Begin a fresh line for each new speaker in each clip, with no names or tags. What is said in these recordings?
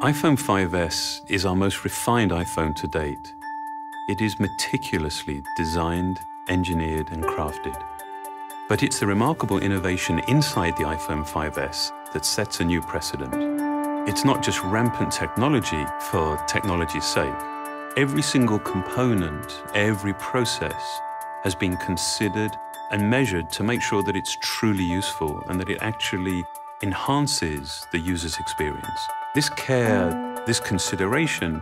iPhone 5S is our most refined iPhone to date. It is meticulously designed, engineered, and crafted. But it's the remarkable innovation inside the iPhone 5S that sets a new precedent. It's not just rampant technology for technology's sake. Every single component, every process has been considered and measured to make sure that it's truly useful and that it actually enhances the user's experience. This care, this consideration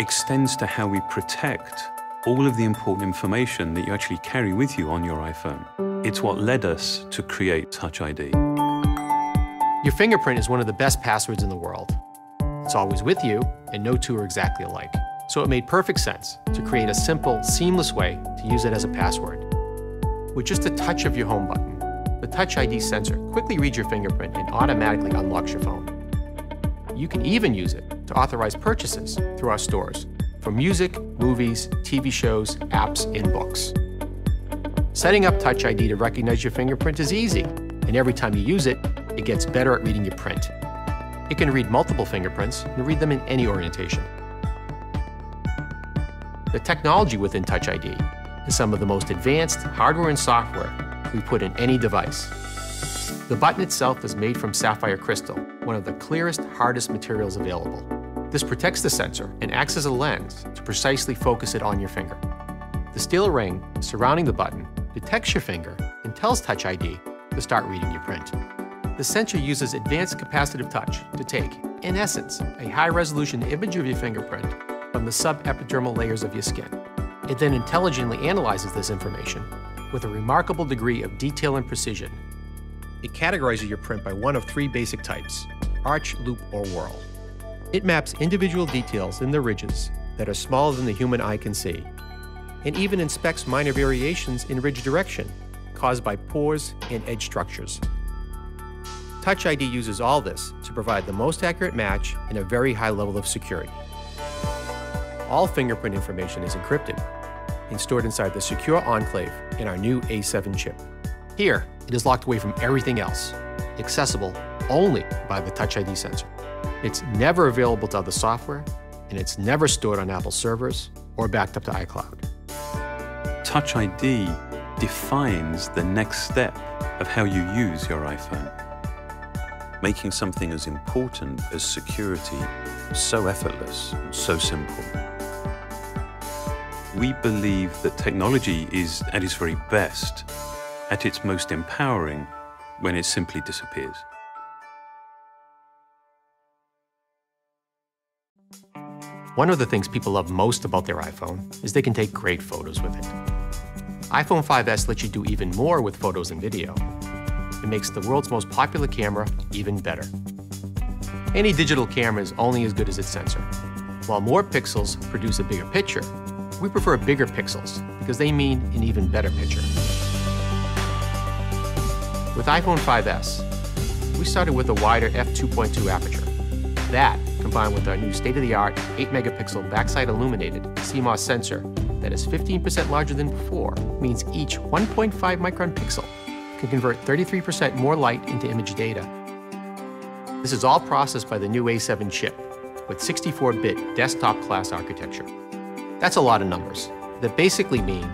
extends to how we protect all of the important information that you actually carry with you on your iPhone. It's what led us to create Touch ID.
Your fingerprint is one of the best passwords in the world. It's always with you, and no two are exactly alike. So it made perfect sense to create a simple, seamless way to use it as a password. With just a touch of your home button, the Touch ID sensor quickly reads your fingerprint and automatically unlocks your phone. You can even use it to authorize purchases through our stores for music, movies, TV shows, apps, and books. Setting up Touch ID to recognize your fingerprint is easy, and every time you use it, it gets better at reading your print. It can read multiple fingerprints and read them in any orientation. The technology within Touch ID is some of the most advanced hardware and software we put in any device. The button itself is made from sapphire crystal, one of the clearest, hardest materials available. This protects the sensor and acts as a lens to precisely focus it on your finger. The steel ring surrounding the button detects your finger and tells Touch ID to start reading your print. The sensor uses advanced capacitive touch to take, in essence, a high-resolution image of your fingerprint from the subepidermal layers of your skin. It then intelligently analyzes this information with a remarkable degree of detail and precision. It categorizes your print by one of three basic types: arch, loop, or whorl. It maps individual details in the ridges that are smaller than the human eye can see, and even inspects minor variations in ridge direction caused by pores and edge structures. Touch ID uses all this to provide the most accurate match and a very high level of security. All fingerprint information is encrypted and stored inside the secure enclave in our new A7 chip. Here, it is locked away from everything else, accessible only by the Touch ID sensor. It's never available to other software, and it's never stored on Apple servers or backed up to iCloud.
Touch ID defines the next step of how you use your iPhone, making something as important as security so effortless and so simple. We believe that technology is at its very best, at its most empowering, when it simply disappears.
One of the things people love most about their iPhone is they can take great photos with it. iPhone 5S lets you do even more with photos and video. It makes the world's most popular camera even better. Any digital camera is only as good as its sensor. While more pixels produce a bigger picture, we prefer bigger pixels because they mean an even better picture. With iPhone 5S, we started with a wider f2.2 aperture. That, combined with our new state-of-the-art 8-megapixel backside illuminated CMOS sensor that is 15% larger than before, means each 1.5 micron pixel can convert 33% more light into image data. This is all processed by the new A7 chip with 64-bit desktop-class architecture. That's a lot of numbers that basically mean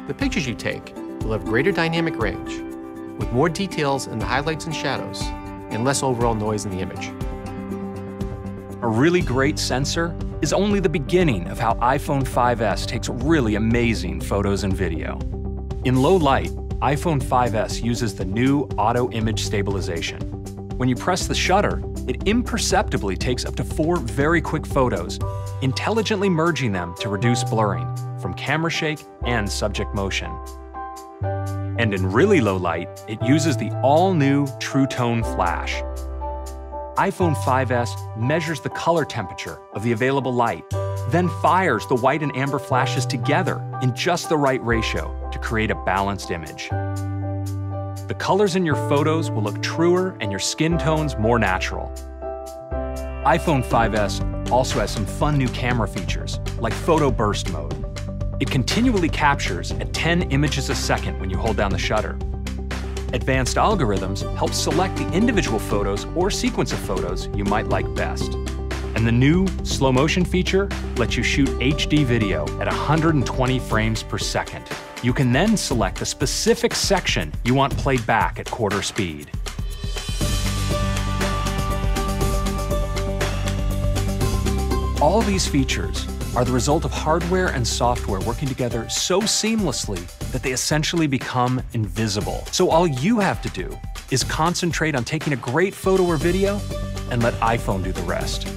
the pictures you take will have greater dynamic range, with more details in the highlights and shadows, and less overall noise in the image.
A really great sensor is only the beginning of how iPhone 5S takes really amazing photos and video. In low light, iPhone 5S uses the new auto image stabilization. When you press the shutter, it imperceptibly takes up to 4 very quick photos, intelligently merging them to reduce blurring from camera shake and subject motion. And in really low light, it uses the all-new True Tone Flash. iPhone 5S measures the color temperature of the available light, then fires the white and amber flashes together in just the right ratio to create a balanced image. The colors in your photos will look truer and your skin tones more natural. iPhone 5S also has some fun new camera features, like photo burst mode. It continually captures at 10 images a second when you hold down the shutter. Advanced algorithms help select the individual photos or sequence of photos you might like best. And the new slow motion feature lets you shoot HD video at 120 frames per second. You can then select a specific section you want played back at quarter speed. All these features are the result of hardware and software working together so seamlessly that they essentially become invisible. So all you have to do is concentrate on taking a great photo or video and let iPhone do the rest.